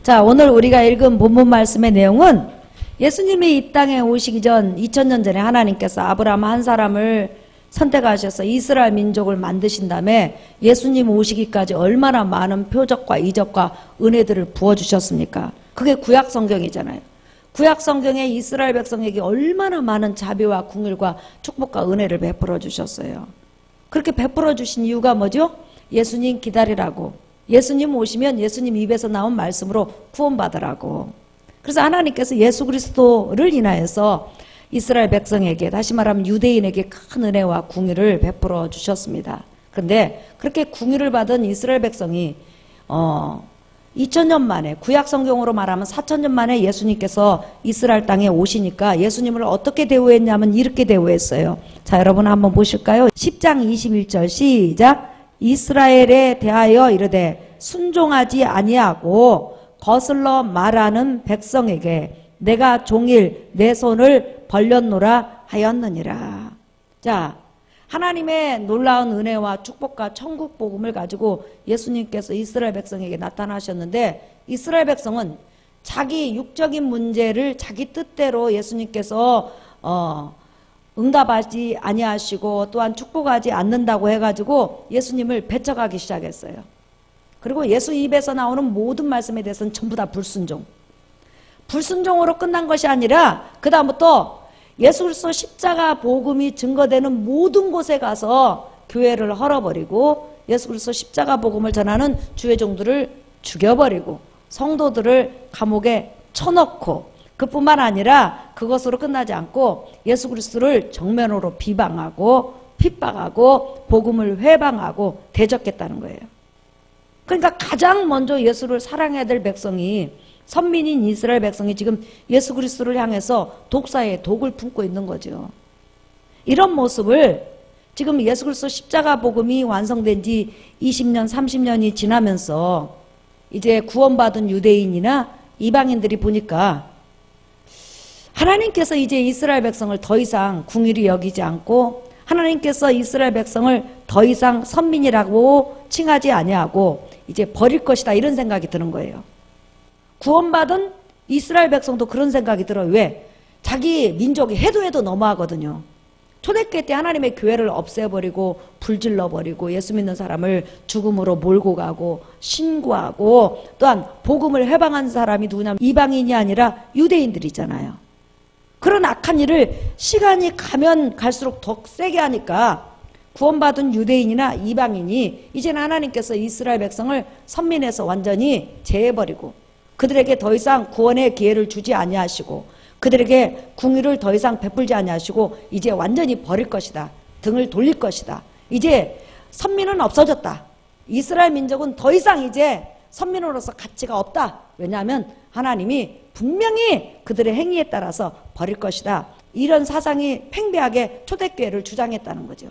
자, 오늘 우리가 읽은 본문 말씀의 내용은 예수님이 이 땅에 오시기 전 2000년 전에 하나님께서 아브라함 한 사람을 선택하셔서 이스라엘 민족을 만드신 다음에 예수님 오시기까지 얼마나 많은 표적과 이적과 은혜들을 부어주셨습니까? 그게 구약 성경이잖아요. 구약 성경에 이스라엘 백성에게 얼마나 많은 자비와 긍휼과 축복과 은혜를 베풀어 주셨어요. 그렇게 베풀어 주신 이유가 뭐죠? 예수님 기다리라고. 예수님 오시면 예수님 입에서 나온 말씀으로 구원받으라고. 그래서 하나님께서 예수 그리스도를 인하여서 이스라엘 백성에게, 다시 말하면 유대인에게 큰 은혜와 긍휼을 베풀어 주셨습니다. 그런데 그렇게 긍휼을 받은 이스라엘 백성이 2000년 만에, 구약 성경으로 말하면 4000년 만에 예수님께서 이스라엘 땅에 오시니까 예수님을 어떻게 대우했냐면 이렇게 대우했어요. 자, 여러분 한번 보실까요? 10장 21절 시작. 이스라엘에 대하여 이르되 순종하지 아니하고 거슬러 말하는 백성에게 내가 종일 내 손을 벌렸노라 하였느니라. 자, 하나님의 놀라운 은혜와 축복과 천국 복음을 가지고 예수님께서 이스라엘 백성에게 나타나셨는데, 이스라엘 백성은 자기 육적인 문제를 자기 뜻대로 예수님께서 응답하지 아니하시고 또한 축복하지 않는다고 해가지고 예수님을 배척하기 시작했어요. 그리고 예수 입에서 나오는 모든 말씀에 대해서는 전부 다 불순종으로 끝난 것이 아니라 그 다음부터 예수 그리스도 십자가 복음이 증거되는 모든 곳에 가서 교회를 헐어버리고 예수 그리스도 십자가 복음을 전하는 주의 종들을 죽여버리고 성도들을 감옥에 쳐넣고, 그뿐만 아니라 그것으로 끝나지 않고 예수 그리스도를 정면으로 비방하고 핍박하고 복음을 회방하고 대적했다는 거예요. 그러니까 가장 먼저 예수를 사랑해야 될 백성이, 선민인 이스라엘 백성이 지금 예수 그리스도를 향해서 독사의 독을 품고 있는 거죠. 이런 모습을 지금 예수 그리스도 십자가 복음이 완성된 지 20년, 30년이 지나면서 이제 구원받은 유대인이나 이방인들이 보니까 하나님께서 이제 이스라엘 백성을 더 이상 긍휼히 여기지 않고 하나님께서 이스라엘 백성을 더 이상 선민이라고 칭하지 아니하고 이제 버릴 것이다, 이런 생각이 드는 거예요. 구원받은 이스라엘 백성도 그런 생각이 들어요. 왜? 자기 민족이 해도 너무하거든요. 초대교회 때 하나님의 교회를 없애버리고 불질러버리고 예수 믿는 사람을 죽음으로 몰고 가고 신고하고 또한 복음을 해방한 사람이 누구냐면 이방인이 아니라 유대인들이잖아요. 그런 악한 일을 시간이 가면 갈수록 더 세게 하니까 구원받은 유대인이나 이방인이 이제는 하나님께서 이스라엘 백성을 선민에서 완전히 제해버리고 그들에게 더 이상 구원의 기회를 주지 아니하시고 그들에게 긍휼을 더 이상 베풀지 아니하시고 이제 완전히 버릴 것이다. 등을 돌릴 것이다. 이제 선민은 없어졌다. 이스라엘 민족은 더 이상 이제 선민으로서 가치가 없다. 왜냐하면 하나님이 분명히 그들의 행위에 따라서 버릴 것이다. 이런 사상이 팽배하게 초대교회를 주장했다는 거죠.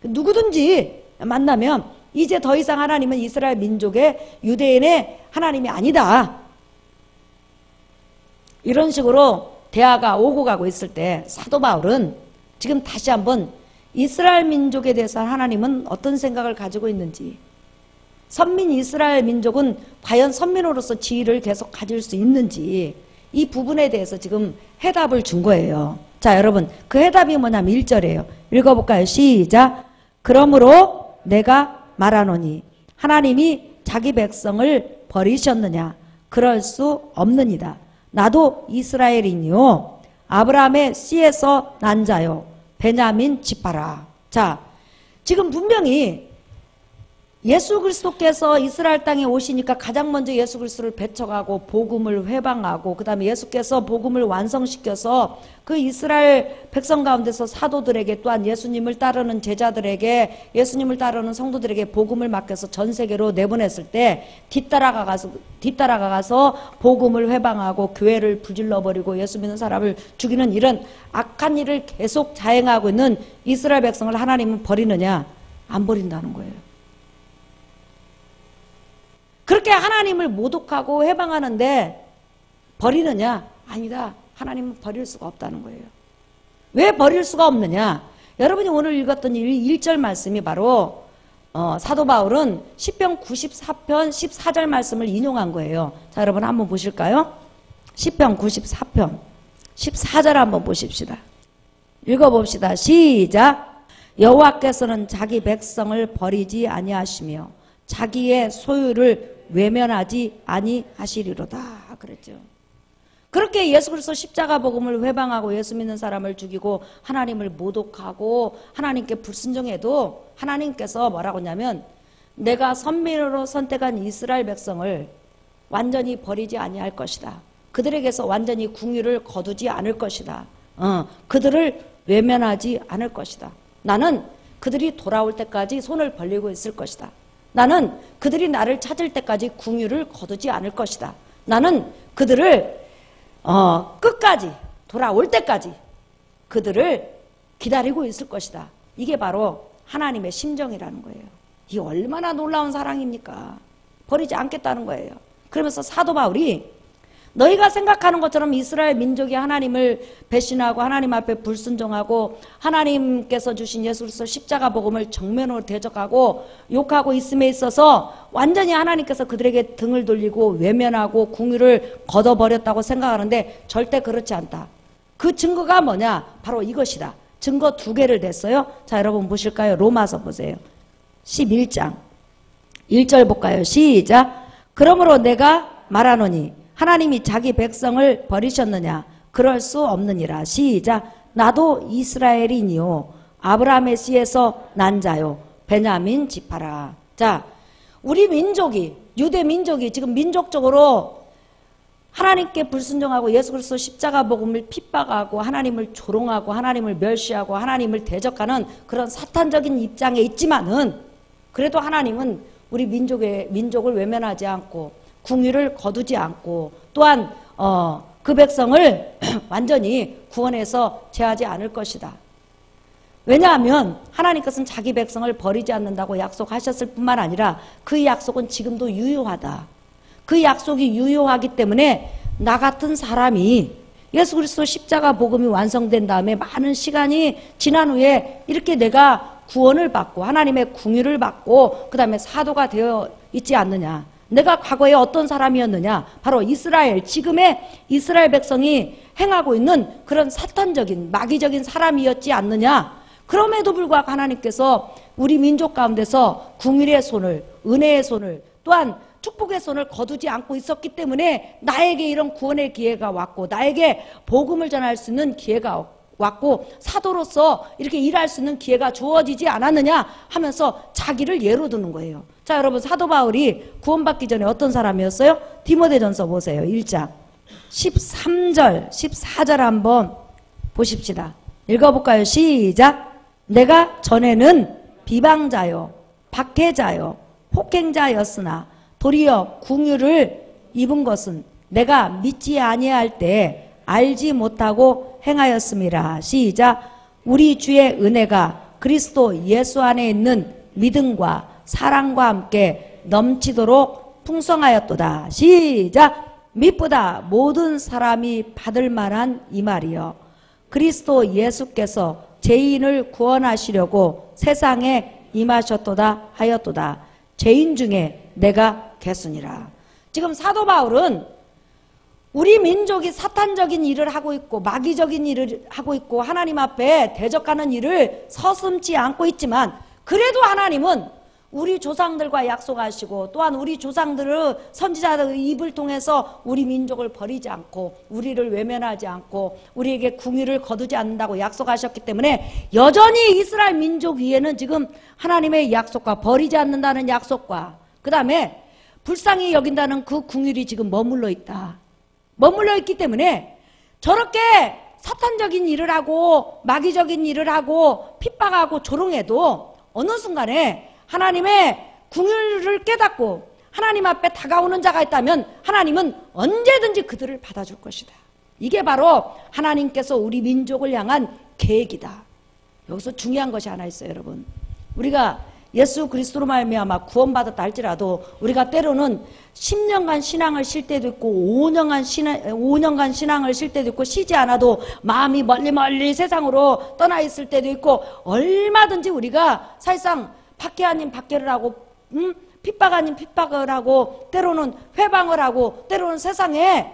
누구든지 만나면 이제 더 이상 하나님은 이스라엘 민족의 유대인의 하나님이 아니다. 이런 식으로 대화가 오고 가고 있을 때 사도 바울은 지금 다시 한번 이스라엘 민족에 대해서 하나님은 어떤 생각을 가지고 있는지, 선민 이스라엘 민족은 과연 선민으로서 지위를 계속 가질 수 있는지, 이 부분에 대해서 지금 해답을 준 거예요. 자, 여러분, 그 해답이 뭐냐면 1절이에요. 읽어볼까요? 시작. 그러므로 내가 말하노니 하나님이 자기 백성을 버리셨느냐? 그럴 수 없느니라. 나도 이스라엘이니요 아브라함의 씨에서 난 자요 베냐민 지파라. 자, 지금 분명히 예수 그리스도께서 이스라엘 땅에 오시니까 가장 먼저 예수 그리스도를 배척하고 복음을 회방하고 그 다음에 예수께서 복음을 완성시켜서 그 이스라엘 백성 가운데서 사도들에게 또한 예수님을 따르는 제자들에게 예수님을 따르는 성도들에게 복음을 맡겨서 전 세계로 내보냈을 때 뒤따라가서 복음을 회방하고 교회를 불질러버리고 예수 믿는 사람을 죽이는 이런 악한 일을 계속 자행하고 있는 이스라엘 백성을 하나님은 버리느냐? 안 버린다는 거예요. 그렇게 하나님을 모독하고 해방하는데 버리느냐? 아니다. 하나님은 버릴 수가 없다는 거예요. 왜 버릴 수가 없느냐? 여러분이 오늘 읽었던 1절 말씀이 바로 사도 바울은 시편 94편 14절 말씀을 인용한 거예요. 자, 여러분 한번 보실까요? 시편 94편 14절 한번 보십시다. 읽어봅시다. 시작. 여호와께서는 자기 백성을 버리지 아니하시며 자기의 소유를 외면하지 아니하시리로다 그랬죠. 그렇게 예수 그리스도 십자가 복음을 회방하고 예수 믿는 사람을 죽이고 하나님을 모독하고 하나님께 불순종해도 하나님께서 뭐라고 하냐면 내가 선민으로 선택한 이스라엘 백성을 완전히 버리지 아니할 것이다. 그들에게서 완전히 궁유를 거두지 않을 것이다. 그들을 외면하지 않을 것이다. 나는 그들이 돌아올 때까지 손을 벌리고 있을 것이다. 나는 그들이 나를 찾을 때까지 궁유를 거두지 않을 것이다. 나는 그들을 끝까지 돌아올 때까지 그들을 기다리고 있을 것이다. 이게 바로 하나님의 심정이라는 거예요. 이게 얼마나 놀라운 사랑입니까? 버리지 않겠다는 거예요. 그러면서 사도 바울이 너희가 생각하는 것처럼 이스라엘 민족이 하나님을 배신하고 하나님 앞에 불순종하고 하나님께서 주신 예수 그리스도 십자가 복음을 정면으로 대적하고 욕하고 있음에 있어서 완전히 하나님께서 그들에게 등을 돌리고 외면하고 궁유를 걷어버렸다고 생각하는데 절대 그렇지 않다. 그 증거가 뭐냐? 바로 이것이다. 증거 2개를 냈어요. 자, 여러분 보실까요? 로마서 보세요. 11장 1절 볼까요? 시작. 그러므로 내가 말하노니 하나님이 자기 백성을 버리셨느냐? 그럴 수 없느니라. 시작. 나도 이스라엘이니요 아브라함의 씨에서 난 자요 베냐민 지파라. 자, 우리 민족이 유대 민족이 지금 민족적으로 하나님께 불순종하고 예수 그리스도 십자가 복음을 핍박하고 하나님을 조롱하고 하나님을 멸시하고 하나님을 대적하는 그런 사탄적인 입장에 있지만은 그래도 하나님은 우리 민족을 외면하지 않고 궁유를 거두지 않고 또한 그 백성을 완전히 구원해서 제하지 않을 것이다. 왜냐하면 하나님께서는 자기 백성을 버리지 않는다고 약속하셨을 뿐만 아니라 그 약속은 지금도 유효하다. 그 약속이 유효하기 때문에 나 같은 사람이 예수 그리스도 십자가 복음이 완성된 다음에 많은 시간이 지난 후에 이렇게 내가 구원을 받고 하나님의 궁유를 받고 그 다음에 사도가 되어 있지 않느냐. 내가 과거에 어떤 사람이었느냐? 바로 이스라엘, 지금의 이스라엘 백성이 행하고 있는 그런 사탄적인 마귀적인 사람이었지 않느냐? 그럼에도 불구하고 하나님께서 우리 민족 가운데서 궁율의 손을, 은혜의 손을, 또한 축복의 손을 거두지 않고 있었기 때문에 나에게 이런 구원의 기회가 왔고 나에게 복음을 전할 수 있는 기회가 왔고 사도로서 이렇게 일할 수 있는 기회가 주어지지 않았느냐 하면서 자기를 예로 드는 거예요. 자, 여러분 사도 바울이 구원받기 전에 어떤 사람이었어요? 디모데전서 보세요. 1장 13절 14절 한번 보십시다. 읽어볼까요? 시작. 내가 전에는 비방자요 박해자요 폭행자였으나 도리어 궁유를 입은 것은 내가 믿지 아니할 때 알지 못하고 행하였음이라. 시작. 우리 주의 은혜가 그리스도 예수 안에 있는 믿음과 사랑과 함께 넘치도록 풍성하였도다. 시작. mit보다 모든 사람이 받을 만한 이 말이요 그리스도 예수께서 죄인을 구원하시려고 세상에 임하셨도다 하였도다. 죄인 중에 내가 개순이라. 지금 사도 바울은 우리 민족이 사탄적인 일을 하고 있고 마귀적인 일을 하고 있고 하나님 앞에 대적하는 일을 서슴지 않고 있지만 그래도 하나님은 우리 조상들과 약속하시고 또한 우리 조상들의 선지자들의 입을 통해서 우리 민족을 버리지 않고 우리를 외면하지 않고 우리에게 궁유를 거두지 않는다고 약속하셨기 때문에 여전히 이스라엘 민족 위에는 지금 하나님의 약속과 버리지 않는다는 약속과 그 다음에 불쌍히 여긴다는 그 궁율이 지금 머물러 있다. 머물러 있기 때문에 저렇게 사탄적인 일을 하고 마귀적인 일을 하고 핍박하고 조롱해도 어느 순간에 하나님의 궁율을 깨닫고 하나님 앞에 다가오는 자가 있다면 하나님은 언제든지 그들을 받아줄 것이다. 이게 바로 하나님께서 우리 민족을 향한 계획이다. 여기서 중요한 것이 하나 있어요, 여러분. 우리가 예수 그리스도로 말미암아 구원받았다 할지라도 우리가 때로는 10년간 신앙을 쉴 때도 있고 5년간 신앙을 쉴 때도 있고 쉬지 않아도 마음이 멀리 세상으로 떠나 있을 때도 있고 얼마든지 우리가 사실상 박해 아닌 박해를 하고 핍박 아닌 핍박을 하고 때로는 회방을 하고 때로는 세상에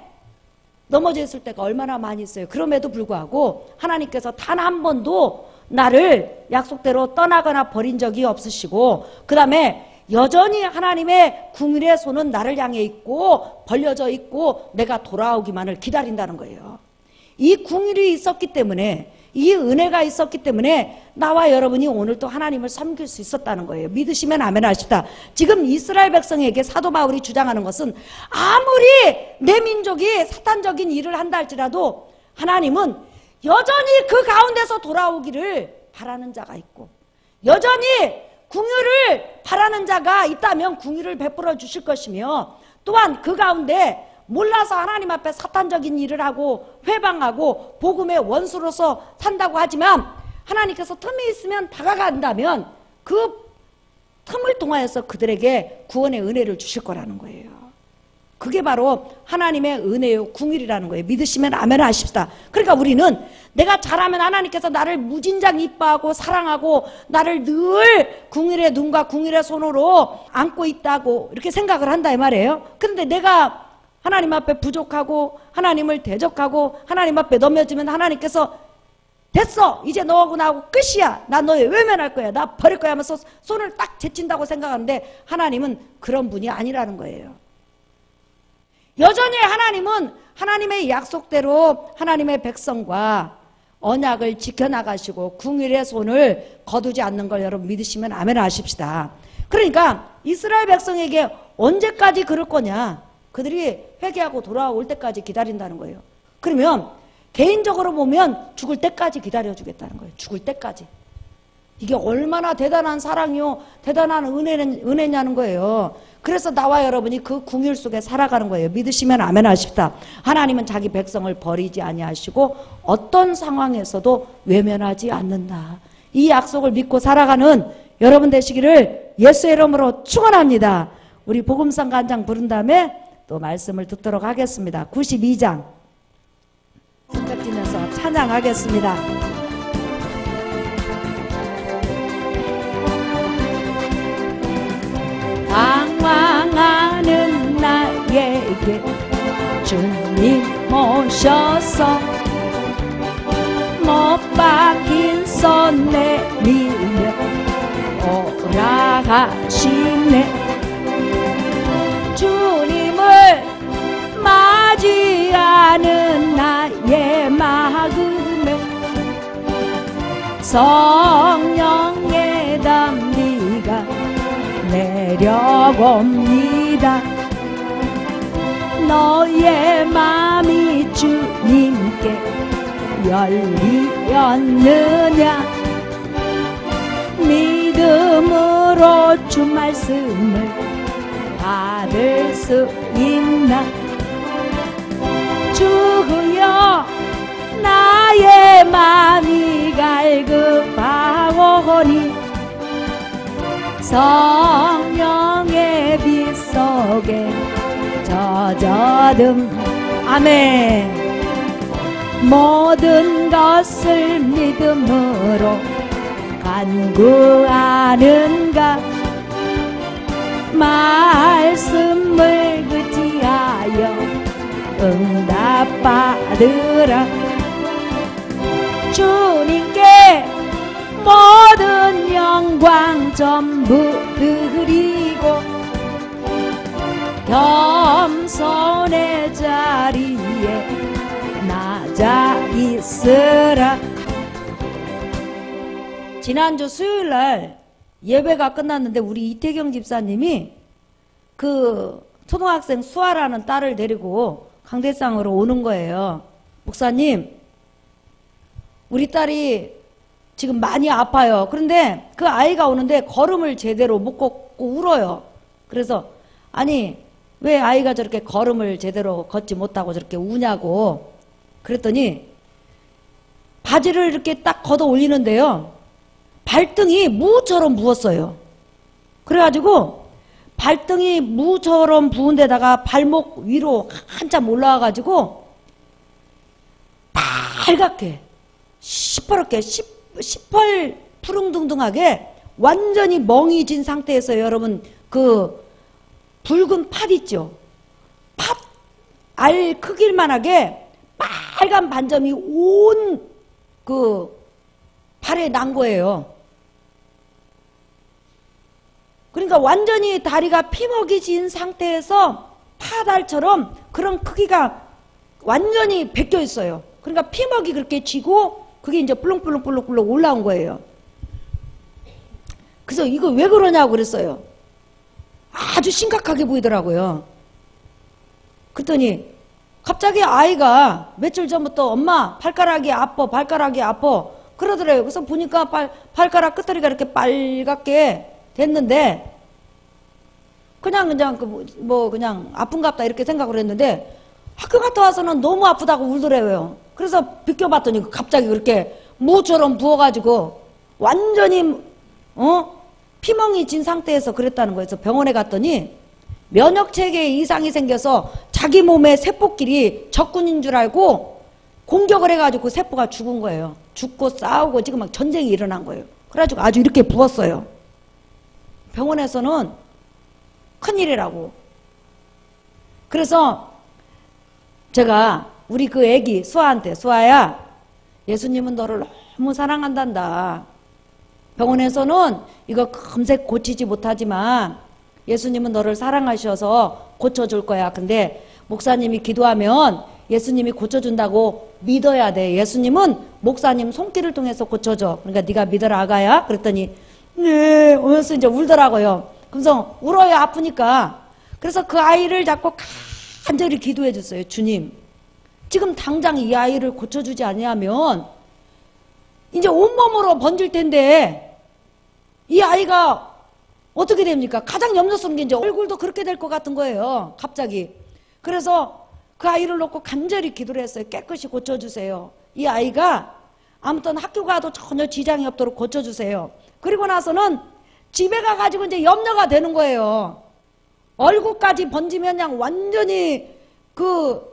넘어져 있을 때가 얼마나 많이 있어요. 그럼에도 불구하고 하나님께서 단 한 번도 나를 약속대로 떠나거나 버린 적이 없으시고 그 다음에 여전히 하나님의 궁일의 손은 나를 향해 있고 벌려져 있고 내가 돌아오기만을 기다린다는 거예요. 이 궁일이 있었기 때문에 이 은혜가 있었기 때문에 나와 여러분이 오늘 또 하나님을 섬길 수 있었다는 거예요. 믿으시면 아멘 하십시다. 지금 이스라엘 백성에게 사도 바울이 주장하는 것은 아무리 내 민족이 사탄적인 일을 한다 할지라도 하나님은 여전히 그 가운데서 돌아오기를 바라는 자가 있고 여전히 궁유를 바라는 자가 있다면 궁유를 베풀어 주실 것이며 또한 그 가운데 몰라서 하나님 앞에 사탄적인 일을 하고 회방하고 복음의 원수로서 산다고 하지만 하나님께서 틈이 있으면 다가간다면 그 틈을 통하여서 그들에게 구원의 은혜를 주실 거라는 거예요. 그게 바로 하나님의 은혜요 궁일이라는 거예요. 믿으시면 아멘 하십시다. 그러니까 우리는 내가 잘하면 하나님께서 나를 무진장 이뻐하고 사랑하고 나를 늘 궁일의 눈과 궁일의 손으로 안고 있다고 이렇게 생각을 한다 이 말이에요. 그런데 내가 하나님 앞에 부족하고 하나님을 대적하고 하나님 앞에 넘어지면 하나님께서 됐어 이제 너하고 나하고 끝이야 나 너에 외면할 거야 나 버릴 거야 하면서 손을 딱 제친다고 생각하는데 하나님은 그런 분이 아니라는 거예요. 여전히 하나님은 하나님의 약속대로 하나님의 백성과 언약을 지켜나가시고 궁일의 손을 거두지 않는 걸 여러분 믿으시면 아멘 하십시다. 그러니까 이스라엘 백성에게 언제까지 그럴 거냐, 그들이 회개하고 돌아올 때까지 기다린다는 거예요. 그러면 개인적으로 보면 죽을 때까지 기다려주겠다는 거예요. 죽을 때까지. 이게 얼마나 대단한 사랑이요 대단한 은혜냐는 거예요. 그래서 나와 여러분이 그 궁율 속에 살아가는 거예요. 믿으시면 아멘 하십시다. 하나님은 자기 백성을 버리지 아니하시고 어떤 상황에서도 외면하지 않는다. 이 약속을 믿고 살아가는 여러분 되시기를 예수의 이름으로 축원합니다. 우리 복음성가 한 장 부른 다음에 또 말씀을 듣도록 하겠습니다. 92장 손뼉 치면서 찬양하겠습니다. 방황하는 나에게 주님 모셔서 못 박힌 손 내밀며 오라 하시네. 주님을 맞이하는 나의 마음에 성령의 담비가 내려옵니다. 너의 마음이 주님께 열리었느냐. 믿음으로 주 말씀을 받을 수 있나. 주여 나의 마음이 갈급하오니 성령의 빛 속에 젖어듬. 아멘. 모든 것을 믿음으로 간구하는가. 말씀을 의지하여 응답받으라. 주님께 모든 영광 전부 드리고 겸손의 자리에 낮아 있으라. 지난주 수요일날 예배가 끝났는데 우리 이태경 집사님이 그 초등학생 수아라는 딸을 데리고 강대상으로 오는 거예요. 목사님, 우리 딸이 지금 많이 아파요. 그런데 그 아이가 오는데 걸음을 제대로 못 걷고 울어요. 그래서 아니 왜 아이가 저렇게 걸음을 제대로 걷지 못하고 저렇게 우냐고 그랬더니 바지를 이렇게 딱 걷어 올리는데요, 발등이 무처럼 부었어요. 그래가지고 발등이 무처럼 부은 데다가 발목 위로 한참 올라와가지고 빨갛게 시퍼렇게 시펄 푸릉둥둥하게 완전히 멍이 진 상태에서 여러분 그 붉은 팥 있죠? 팥 알 크기만하게 빨간 반점이 온 그 발에 난 거예요. 그러니까 완전히 다리가 피먹이 진 상태에서 팥알처럼 그런 크기가 완전히 벗겨 있어요. 그러니까 피먹이 그렇게 쥐고 그게 이제 불렁불렁불렁불렁 올라온 거예요. 그래서 이거 왜 그러냐고 그랬어요. 아주 심각하게 보이더라고요. 그랬더니 갑자기 아이가 며칠 전부터 엄마 발가락이 아파 발가락이 아파 그러더래요. 그래서 보니까 발가락 끝다리가 이렇게 빨갛게 됐는데 그냥 그냥 아픈갑다 이렇게 생각을 했는데 학교 갔다 와서는 너무 아프다고 울더래요. 그래서 비껴봤더니 갑자기 그렇게 무처럼 부어가지고 완전히 피멍이 진 상태에서 그랬다는 거예요. 그래서 병원에 갔더니 면역체계에 이상이 생겨서 자기 몸의 세포끼리 적군인 줄 알고 공격을 해가지고 세포가 죽은 거예요. 죽고 싸우고 지금 막 전쟁이 일어난 거예요. 그래가지고 아주 이렇게 부었어요. 병원에서는 큰일이라고. 그래서 제가 우리 그 애기 수아한테 수아야 예수님은 너를 너무 사랑한단다. 병원에서는 이거 금세 고치지 못하지만 예수님은 너를 사랑하셔서 고쳐줄 거야. 근데 목사님이 기도하면 예수님이 고쳐준다고 믿어야 돼. 예수님은 목사님 손길을 통해서 고쳐줘. 그러니까 네가 믿어라 아가야. 그랬더니 네 오면서 이제 울더라고요. 그래서 울어요 아프니까. 그래서 그 아이를 잡고 간절히 기도해 줬어요. 주님 지금 당장 이 아이를 고쳐주지 아니하면 이제 온몸으로 번질 텐데 이 아이가 어떻게 됩니까? 가장 염려스러운 게 이제 얼굴도 그렇게 될 것 같은 거예요. 갑자기. 그래서 그 아이를 놓고 간절히 기도를 했어요. 깨끗이 고쳐주세요. 이 아이가 아무튼 학교 가도 전혀 지장이 없도록 고쳐주세요. 그리고 나서는 집에 가가지고 이제 염려가 되는 거예요. 얼굴까지 번지면 그냥 완전히 그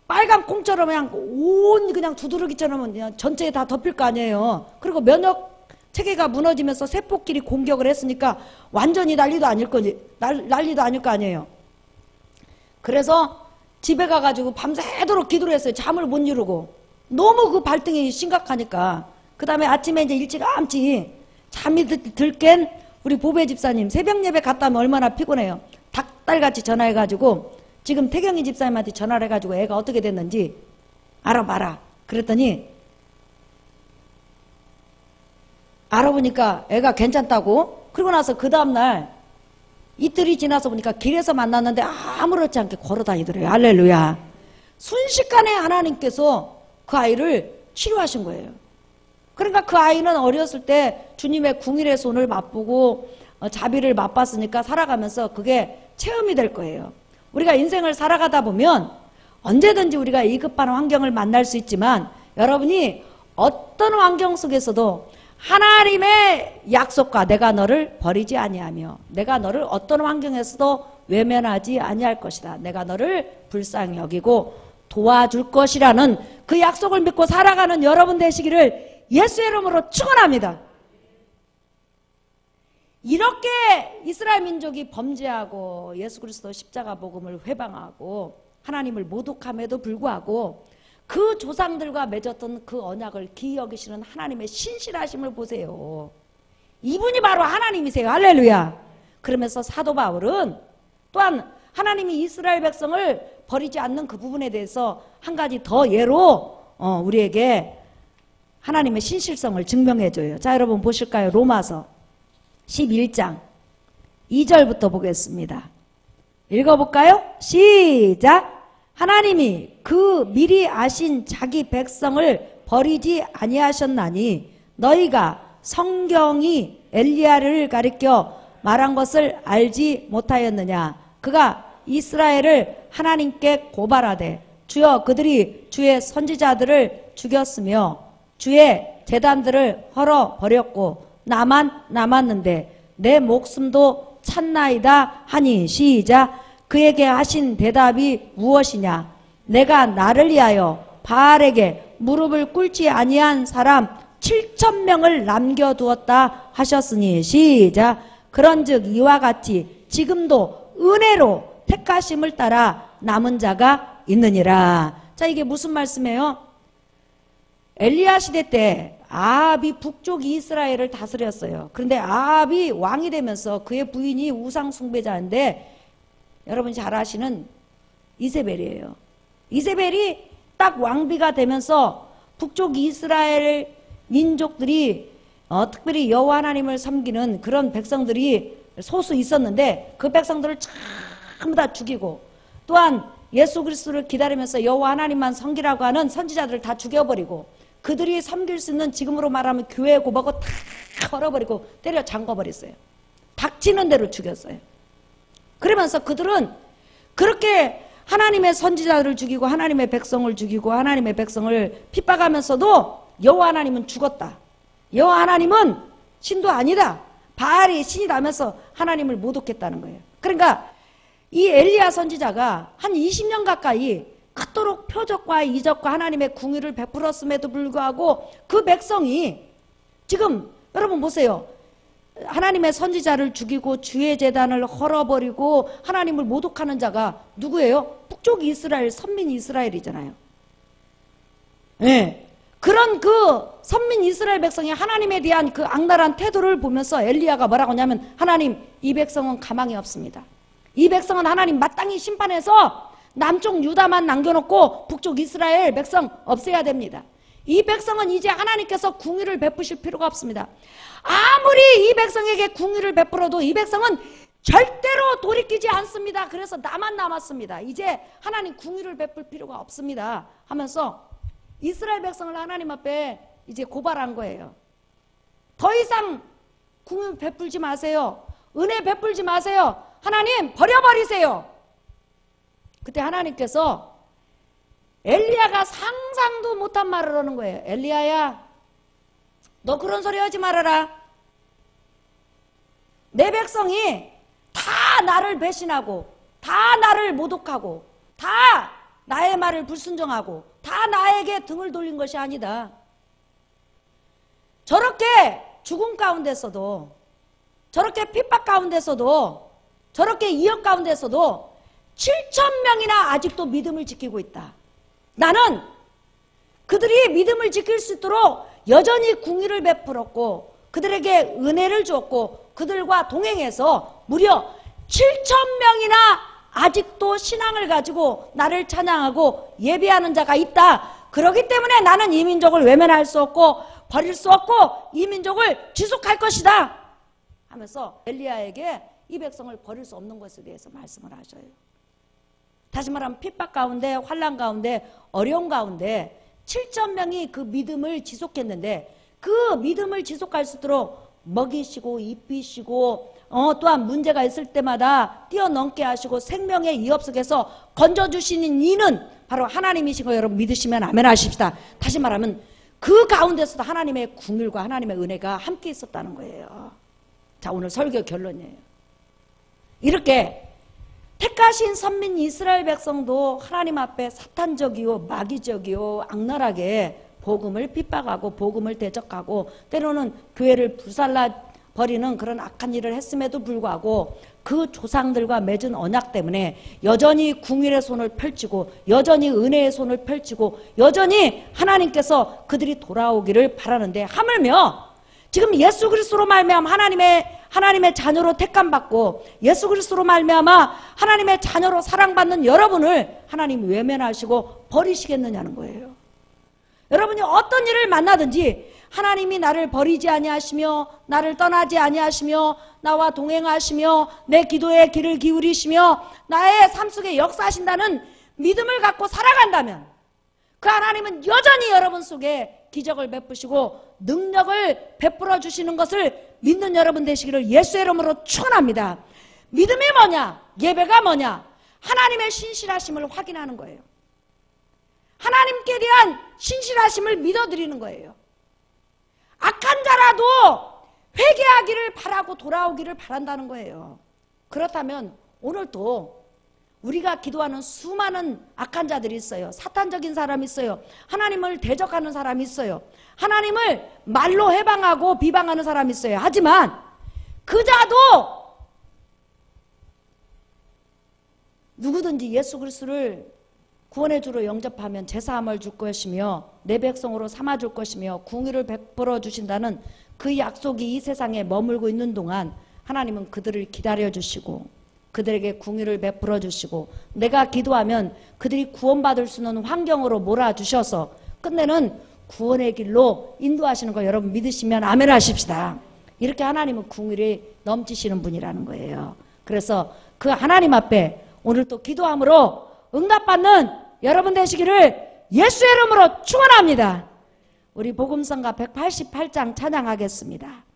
빨간 콩처럼 그냥 온 그냥 두드러기처럼 그냥 전체에 다 덮일 거 아니에요. 그리고 면역 체계가 무너지면서 세포끼리 공격을 했으니까 완전히 난리도 아닐 거 아니에요. 그래서 집에 가가지고 밤새도록 기도를 했어요. 잠을 못 이루고 너무 그 발등이 심각하니까. 그 다음에 아침에 이제 일찌감치 잠이 들깬 우리 보배 집사님 새벽 예배 갔다 오면 얼마나 피곤해요. 닭달같이 전화해가지고 지금 태경이 집사님한테 전화를 해가지고 애가 어떻게 됐는지 알아봐라. 그랬더니 알아보니까 애가 괜찮다고. 그러고 나서 그 다음날 이틀이 지나서 보니까 길에서 만났는데 아무렇지 않게 걸어다니더래요. 할렐루야. 순식간에 하나님께서 그 아이를 치료하신 거예요. 그러니까 그 아이는 어렸을 때 주님의 궁일의 손을 맛보고 자비를 맛봤으니까 살아가면서 그게 체험이 될 거예요. 우리가 인생을 살아가다 보면 언제든지 우리가 위급한 환경을 만날 수 있지만 여러분이 어떤 환경 속에서도 하나님의 약속과 내가 너를 버리지 아니하며 내가 너를 어떤 환경에서도 외면하지 아니할 것이다. 내가 너를 불쌍히 여기고 도와줄 것이라는 그 약속을 믿고 살아가는 여러분 되시기를 예수의 이름으로 축원합니다. 이렇게 이스라엘 민족이 범죄하고 예수 그리스도 십자가 복음을 회방하고 하나님을 모독함에도 불구하고 그 조상들과 맺었던 그 언약을 기이 여기시는 하나님의 신실하심을 보세요. 이분이 바로 하나님이세요. 할렐루야. 그러면서 사도 바울은 또한 하나님이 이스라엘 백성을 버리지 않는 그 부분에 대해서 한 가지 더 예로 우리에게 하나님의 신실성을 증명해줘요. 자, 여러분 보실까요? 로마서 11장 2절부터 보겠습니다. 읽어볼까요? 시작! 하나님이 그 미리 아신 자기 백성을 버리지 아니하셨나니 너희가 성경이 엘리야를 가리켜 말한 것을 알지 못하였느냐. 그가 이스라엘을 하나님께 고발하되 주여 그들이 주의 선지자들을 죽였으며 주의 제단들을 헐어버렸고 나만 남았는데 내 목숨도 찾나이다 하니 시작. 그에게 하신 대답이 무엇이냐. 내가 나를 위하여 바알에게 무릎을 꿇지 아니한 사람 7,000명을 남겨두었다 하셨으니 시작. 그런즉 이와 같이 지금도 은혜로 택하심을 따라 남은 자가 있느니라. 자, 이게 무슨 말씀이에요? 엘리야 시대 때 아합이 북쪽 이스라엘을 다스렸어요. 그런데 아합이 왕이 되면서 그의 부인이 우상 숭배자인데 여러분이 잘 아시는 이세벨이에요. 이세벨이 딱 왕비가 되면서 북쪽 이스라엘 민족들이 특별히 여호와 하나님을 섬기는 그런 백성들이 소수 있었는데 그 백성들을 전부 다 죽이고 또한 예수 그리스도를 기다리면서 여호와 하나님만 섬기라고 하는 선지자들을 다 죽여버리고 그들이 섬길 수 있는 지금으로 말하면 교회 고박고 다 걸어버리고 때려 잠궈버렸어요. 닥치는 대로 죽였어요. 그러면서 그들은 그렇게 하나님의 선지자들을 죽이고 하나님의 백성을 죽이고 하나님의 백성을 핍박하면서도 여호와 하나님은 죽었다. 여호와 하나님은 신도 아니다. 바알이 신이라면서 하나님을 모독했다는 거예요. 그러니까 이 엘리야 선지자가 한 20년 가까이 그토록 표적과 이적과 하나님의 궁유를 베풀었음에도 불구하고 그 백성이 지금 여러분 보세요. 하나님의 선지자를 죽이고 주의 제단을 헐어버리고 하나님을 모독하는 자가 누구예요? 북쪽 이스라엘, 선민 이스라엘이잖아요. 네. 그런 그 선민 이스라엘 백성이 하나님에 대한 그 악랄한 태도를 보면서 엘리야가 뭐라고 하냐면 하나님, 이 백성은 가망이 없습니다. 이 백성은 하나님 마땅히 심판해서 남쪽 유다만 남겨놓고 북쪽 이스라엘 백성 없애야 됩니다. 이 백성은 이제 하나님께서 궁유를 베푸실 필요가 없습니다. 아무리 이 백성에게 궁유를 베풀어도 이 백성은 절대로 돌이키지 않습니다. 그래서 나만 남았습니다. 이제 하나님 궁유를 베풀 필요가 없습니다 하면서 이스라엘 백성을 하나님 앞에 이제 고발한 거예요. 더 이상 궁유 베풀지 마세요. 은혜 베풀지 마세요. 하나님 버려버리세요. 그때 하나님께서 엘리야가 상상도 못한 말을 하는 거예요. 엘리야야, 너 그런 소리 하지 말아라. 내 백성이 다 나를 배신하고 다 나를 모독하고 다 나의 말을 불순종하고 다 나에게 등을 돌린 것이 아니다. 저렇게 죽음 가운데서도 저렇게 핍박 가운데서도 저렇게 이역 가운데서도 7,000명이나 아직도 믿음을 지키고 있다. 나는 그들이 믿음을 지킬 수 있도록 여전히 궁유를 베풀었고 그들에게 은혜를 줬고 그들과 동행해서 무려 7,000명이나 아직도 신앙을 가지고 나를 찬양하고 예배하는 자가 있다. 그렇기 때문에 나는 이 민족을 외면할 수 없고 버릴 수 없고 이 민족을 지속할 것이다 하면서 엘리야에게 이 백성을 버릴 수 없는 것에 대해서 말씀을 하셔요. 다시 말하면 핍박 가운데 환난 가운데 어려움 가운데 7,000명이 그 믿음을 지속했는데 그 믿음을 지속할 수 있도록 먹이시고 입히시고 또한 문제가 있을 때마다 뛰어넘게 하시고 생명의 위협 속에서 건져주시는 이는 바로 하나님이신 거 여러분 믿으시면 아멘 하십시다. 다시 말하면 그 가운데서도 하나님의 긍휼과 하나님의 은혜가 함께 있었다는 거예요. 자, 오늘 설교 결론이에요. 이렇게 택하신 선민 이스라엘 백성도 하나님 앞에 사탄적이요 마귀적이요 악랄하게 복음을 핍박하고 복음을 대적하고 때로는 교회를 불살라 버리는 그런 악한 일을 했음에도 불구하고 그 조상들과 맺은 언약 때문에 여전히 궁율의 손을 펼치고 여전히 은혜의 손을 펼치고 여전히 하나님께서 그들이 돌아오기를 바라는데 하물며 지금 예수 그리스도로 말미암아 하나님의 자녀로 택함받고 예수 그리스도로 말미암아 하나님의 자녀로 사랑받는 여러분을 하나님 외면하시고 버리시겠느냐는 거예요. 여러분이 어떤 일을 만나든지 하나님이 나를 버리지 아니하시며 나를 떠나지 아니하시며 나와 동행하시며 내 기도에 귀를 기울이시며 나의 삶 속에 역사하신다는 믿음을 갖고 살아간다면 그 하나님은 여전히 여러분 속에 기적을 베푸시고 능력을 베풀어 주시는 것을 믿는 여러분 되시기를 예수의 이름으로 축원합니다. 믿음이 뭐냐? 예배가 뭐냐? 하나님의 신실하심을 확인하는 거예요. 하나님께 대한 신실하심을 믿어드리는 거예요. 악한 자라도 회개하기를 바라고 돌아오기를 바란다는 거예요. 그렇다면 오늘도 우리가 기도하는 수많은 악한 자들이 있어요. 사탄적인 사람이 있어요. 하나님을 대적하는 사람이 있어요. 하나님을 말로 해방하고 비방하는 사람이 있어요. 하지만 그 자도 누구든지 예수 그리스도를 구원의 주로 영접하면 제사함을 줄 것이며 내 백성으로 삼아줄 것이며 궁유를 베풀어 주신다는 그 약속이 이 세상에 머물고 있는 동안 하나님은 그들을 기다려주시고 그들에게 궁유를 베풀어 주시고 내가 기도하면 그들이 구원받을 수 있는 환경으로 몰아주셔서 끝내는 구원의 길로 인도하시는 거 여러분 믿으시면 아멘 하십시다. 이렇게 하나님은 궁유를 넘치시는 분이라는 거예요. 그래서 그 하나님 앞에 오늘 또 기도함으로 응답받는 여러분 되시기를 예수의 이름으로 축원합니다. 우리 복음성가 188장 찬양하겠습니다.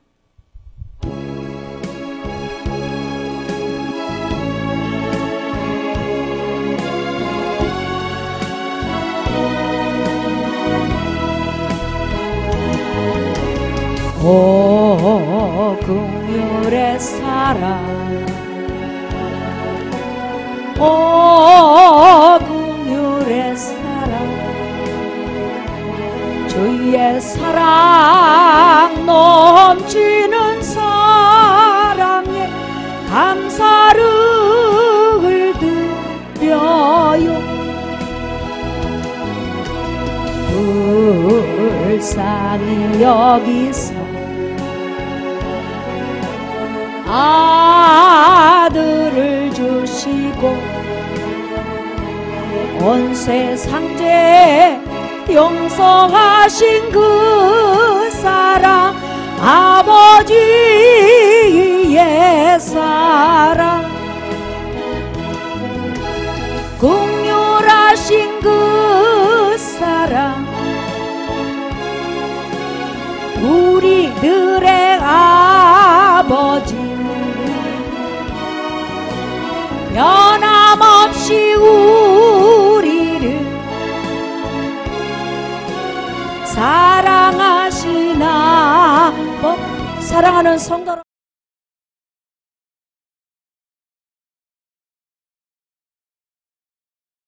오 긍휼의 사랑 오 긍휼의 사랑 주의 사랑 넘치는 사랑에 감사를 드려요 불쌍히 여기서 아들을 주시고 온 세상죄 용서하신 그 사랑 아버지의 사랑 긍휼하신 그 사랑 우리들의 아버지 변함없이 우리를 사랑하시나 사랑하는 성도